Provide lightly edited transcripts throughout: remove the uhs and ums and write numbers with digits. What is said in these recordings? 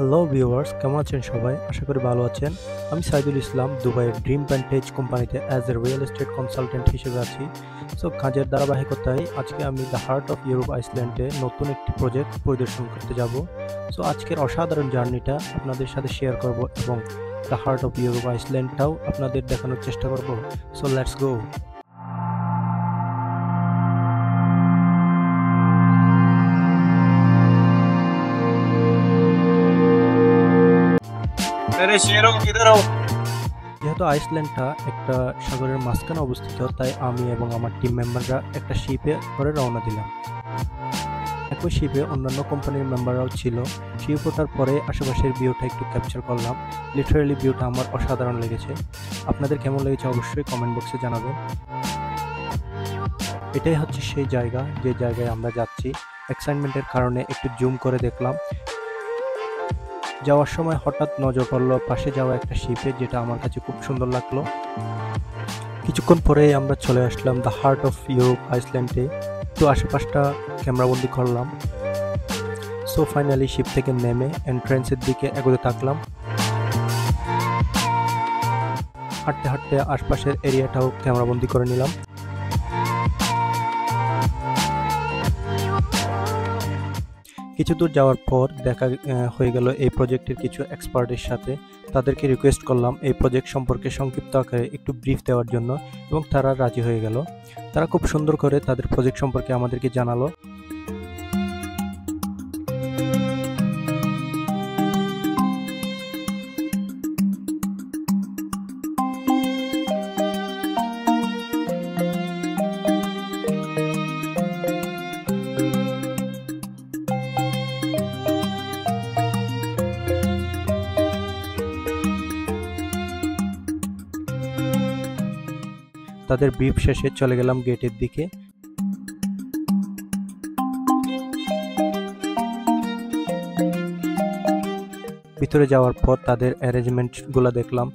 Hello viewers, কেমন আছেন সবাই? আশা করি ভালো আছেন। আমি সাইদুল ইসলাম দুবাইয়ের ড্রিম ভ্যান্টেজ কোম্পানিতে as a real estate consultant হিসেবে আছি। সো কাজের ধারাবাহিকতায় আজকে আমি দ্য হার্ট অফ ইউরোপ আইসল্যান্ডে নতুন একটি প্রজেক্ট পরিদর্শন করতে যাব। সো আজকের অসাধারণ জার্নিটা আপনাদের সাথে শেয়ার করব এবং দ্য হার্ট অফ ইউরোপ আইসল্যান্ডটাও আপনাদের দেখানোর চেষ্টা করব। So let's go. যেহেতু আইসল্যান্ডটা একটা সাগরের মাঝখানে অবস্থিত, তাই আমি এবং আমার টিম মেম্বাররা একটা শিপে করে রওনা দিলাম। একই শিপে অন্যান্য কোম্পানির মেম্বাররাও ছিল। শিপ ওঠার পরে আশেপাশের ভিউটা একটু ক্যাপচার করলাম। লিটারেলি ভিউটা আমার অসাধারণ লেগেছে। আপনাদের কেমন লেগেছে অবশ্যই কমেন্ট বক্সে জানাবেন। এটাই হচ্ছে সেই জায়গা যে জায়গায় আমরা যাচ্ছি। এক্সাইটমেন্টের কারণে একটু জুম করে দেখলাম। যাওয়ার সময় হঠাৎ নজর পড়লো পাশে যাওয়া একটা শিপে, যেটা আমার কাছে খুব সুন্দর লাগলো। কিছুক্ষণ পরেই আমরা চলে আসলাম দ্য হার্ট অফ ইউরোপ আইসল্যান্ডে। তো আশেপাশটা ক্যামেরাবন্দি করলাম। সো ফাইনালি শিপ থেকে নেমে এন্ট্রেন্সের দিকে এগোতে থাকলাম। হাঁটতে হাঁটতে আশপাশের এরিয়াটাও ক্যামেরাবন্দি করে নিলাম। কিছু দূর যাওয়ার পর দেখা হয়ে গেল এই প্রজেক্টের কিছু এক্সপার্টের সাথে। তাদেরকে রিকোয়েস্ট করলাম এই প্রজেক্ট সম্পর্কে সংক্ষিপ্ত আকারে একটু ব্রিফ দেওয়ার জন্য, এবং তারা রাজি হয়ে গেল। তারা খুব সুন্দর করে তাদের প্রজেক্ট সম্পর্কে আমাদেরকে জানালো। তাদের ব্রিফ শেষে চলে গেলাম গেটের দিকে। ভিতরে যাওয়ার পর তাদের অ্যারেঞ্জমেন্টগুলো দেখলাম।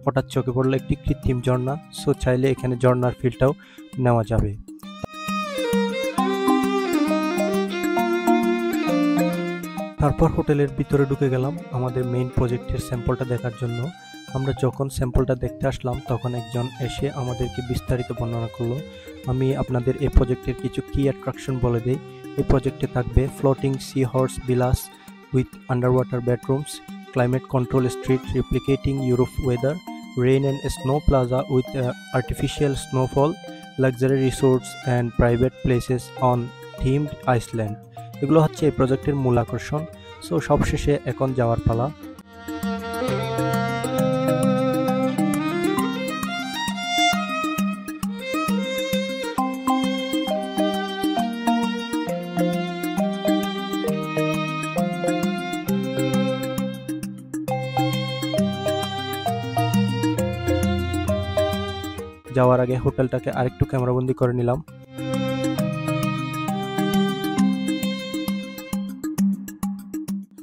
হঠাৎ চোখে পড়লো একটি কৃত্রিম ঝর্ণা। সো চাইলে এখানে ঝর্ণার ফিলটাও নেওয়া যাবে। তারপর হোটেলের ভিতরে ঢুকে গেলাম আমাদের মেইন প্রজেক্টের স্যাম্পলটা দেখার জন্য। আমরা যখন স্যাম্পলটা দেখতে আসলাম তখন একজন এসে আমাদেরকে বিস্তারিত বর্ণনা করলো। আমি আপনাদের এই প্রজেক্টের কিছু কি অ্যাট্রাকশন বলে দিই। এই প্রজেক্টে থাকবে floating sea horse villas with underwater bedrooms, climate control street replicating Europe weather, rain and snow plaza with artificial snowfall, luxury resorts and private places on themed island. এগুলো হচ্ছে এই প্রজেক্টের মূল আকর্ষণ। সো সবশেষে এখন যাওয়ার পালা। যাওয়ার আগে হোটেলটাকে আরেকটু ক্যামেরাবন্দি করে নিলাম।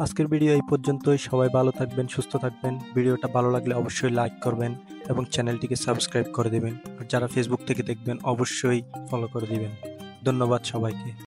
আজকের ভিডিও এই পর্যন্তই। সবাই ভালো থাকবেন, সুস্থ থাকবেন। ভিডিওটা ভালো লাগলে অবশ্যই লাইক করবেন এবং চ্যানেলটিকে সাবস্ক্রাইব করে দেবেন। আর যারা ফেসবুক থেকে দেখবেন অবশ্যই ফলো করে দিবেন। ধন্যবাদ সবাইকে।